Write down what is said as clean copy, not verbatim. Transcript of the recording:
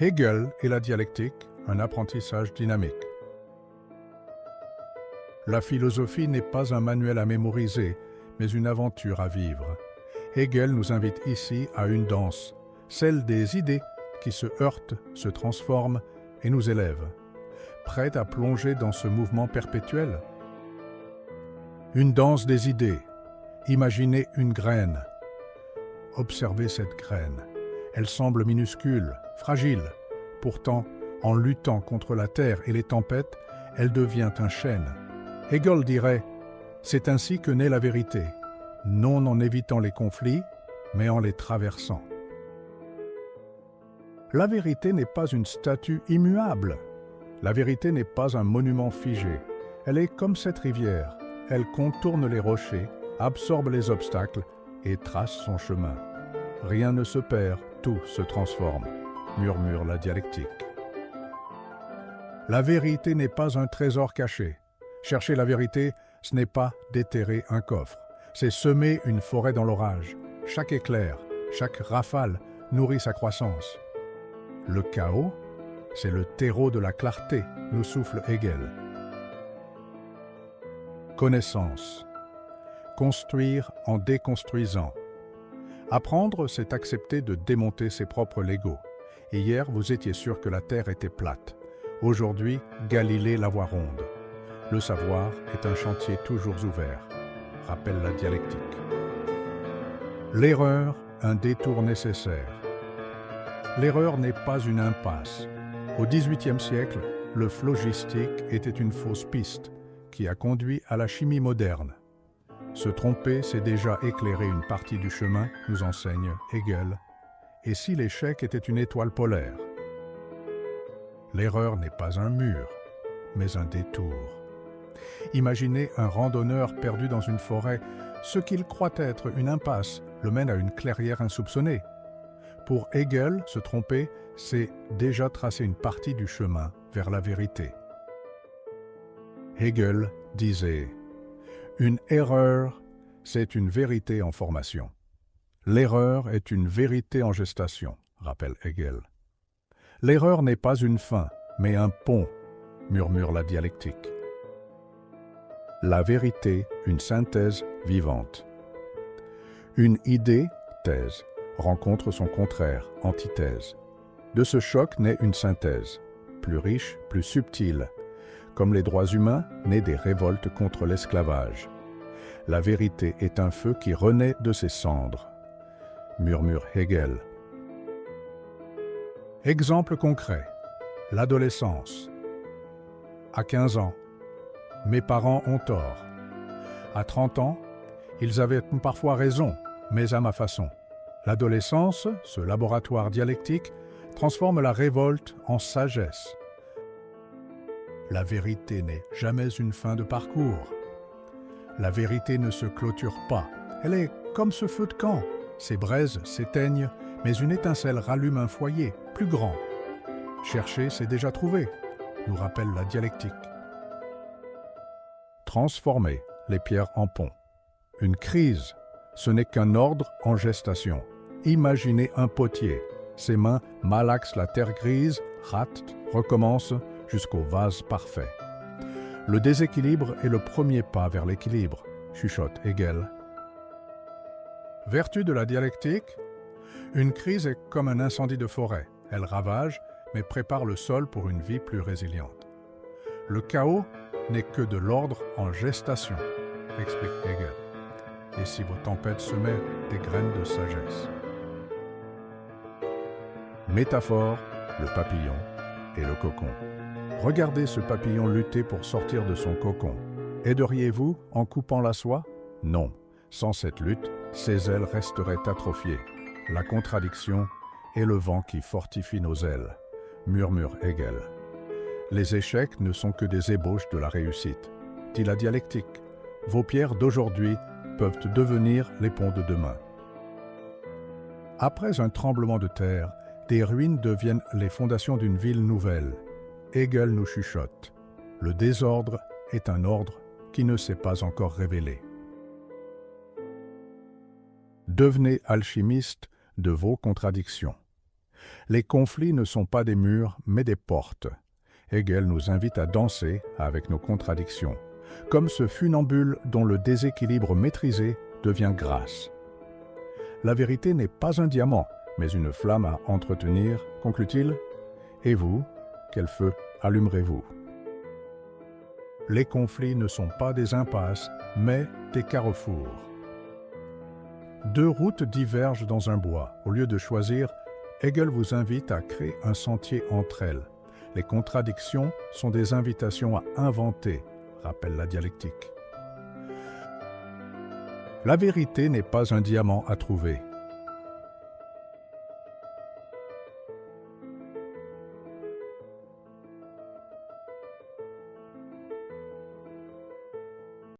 Hegel et la dialectique, un apprentissage dynamique. La philosophie n'est pas un manuel à mémoriser, mais une aventure à vivre. Hegel nous invite ici à une danse, celle des idées qui se heurtent, se transforment et nous élèvent. Prête à plonger dans ce mouvement perpétuel? Une danse des idées. Imaginez une graine. Observez cette graine. Elle semble minuscule, fragile. Pourtant, en luttant contre la terre et les tempêtes, elle devient un chêne. Hegel dirait « C'est ainsi que naît la vérité, non en évitant les conflits, mais en les traversant. » La vérité n'est pas une statue immuable. La vérité n'est pas un monument figé. Elle est comme cette rivière. Elle contourne les rochers, absorbe les obstacles et trace son chemin. Rien ne se perd, tout se transforme, murmure la dialectique. La vérité n'est pas un trésor caché. Chercher la vérité, ce n'est pas déterrer un coffre. C'est semer une forêt dans l'orage. Chaque éclair, chaque rafale nourrit sa croissance. Le chaos, c'est le terreau de la clarté, nous souffle Hegel. Connaissance. Construire en déconstruisant. Apprendre, c'est accepter de démonter ses propres Legos. Hier, vous étiez sûr que la Terre était plate. Aujourd'hui, Galilée la voit ronde. Le savoir est un chantier toujours ouvert, rappelle la dialectique. L'erreur, un détour nécessaire. L'erreur n'est pas une impasse. Au XVIIIe siècle, le phlogistique était une fausse piste qui a conduit à la chimie moderne. Se tromper, c'est déjà éclairer une partie du chemin, nous enseigne Hegel. Et si l'échec était une étoile polaire? L'erreur n'est pas un mur, mais un détour. Imaginez un randonneur perdu dans une forêt. Ce qu'il croit être une impasse le mène à une clairière insoupçonnée. Pour Hegel, se tromper, c'est déjà tracer une partie du chemin vers la vérité. Hegel disait « Une erreur, c'est une vérité en formation. L'erreur est une vérité en gestation », rappelle Hegel. L'erreur n'est pas une fin, mais un pont, murmure la dialectique. La vérité, une synthèse vivante. Une idée, thèse, rencontre son contraire, antithèse. De ce choc naît une synthèse, plus riche, plus subtile. Comme les droits humains, naît des révoltes contre l'esclavage. La vérité est un feu qui renaît de ses cendres, murmure Hegel. Exemple concret, l'adolescence. À 15 ans, mes parents ont tort. À 30 ans, ils avaient parfois raison, mais à ma façon. L'adolescence, ce laboratoire dialectique, transforme la révolte en sagesse. La vérité n'est jamais une fin de parcours. La vérité ne se clôture pas. Elle est comme ce feu de camp. Ses braises s'éteignent, mais une étincelle rallume un foyer plus grand. Chercher, c'est déjà trouvé, nous rappelle la dialectique. Transformer les pierres en pont. Une crise, ce n'est qu'un ordre en gestation. Imaginez un potier. Ses mains malaxent la terre grise, ratent, recommencent jusqu'au vase parfait. Le déséquilibre est le premier pas vers l'équilibre, chuchote Hegel. Vertu de la dialectique, une crise est comme un incendie de forêt. Elle ravage, mais prépare le sol pour une vie plus résiliente. Le chaos n'est que de l'ordre en gestation, explique Hegel. Et si vos tempêtes semaient des graines de sagesse. Métaphore, le papillon et le cocon. Regardez ce papillon lutter pour sortir de son cocon. Aideriez-vous en coupant la soie? Non. Sans cette lutte, ses ailes resteraient atrophiées. La contradiction est le vent qui fortifie nos ailes, murmure Hegel. Les échecs ne sont que des ébauches de la réussite, dit la dialectique. Vos pierres d'aujourd'hui peuvent devenir les ponts de demain. Après un tremblement de terre, des ruines deviennent les fondations d'une ville nouvelle. Hegel nous chuchote. Le désordre est un ordre qui ne s'est pas encore révélé. Devenez alchimiste de vos contradictions. Les conflits ne sont pas des murs, mais des portes. Hegel nous invite à danser avec nos contradictions, comme ce funambule dont le déséquilibre maîtrisé devient grâce. La vérité n'est pas un diamant, mais une flamme à entretenir, conclut-il. Et vous, quel feu allumerez-vous? Les conflits ne sont pas des impasses, mais des carrefours. Deux routes divergent dans un bois. Au lieu de choisir, Hegel vous invite à créer un sentier entre elles. Les contradictions sont des invitations à inventer, rappelle la dialectique. La vérité n'est pas un diamant à trouver,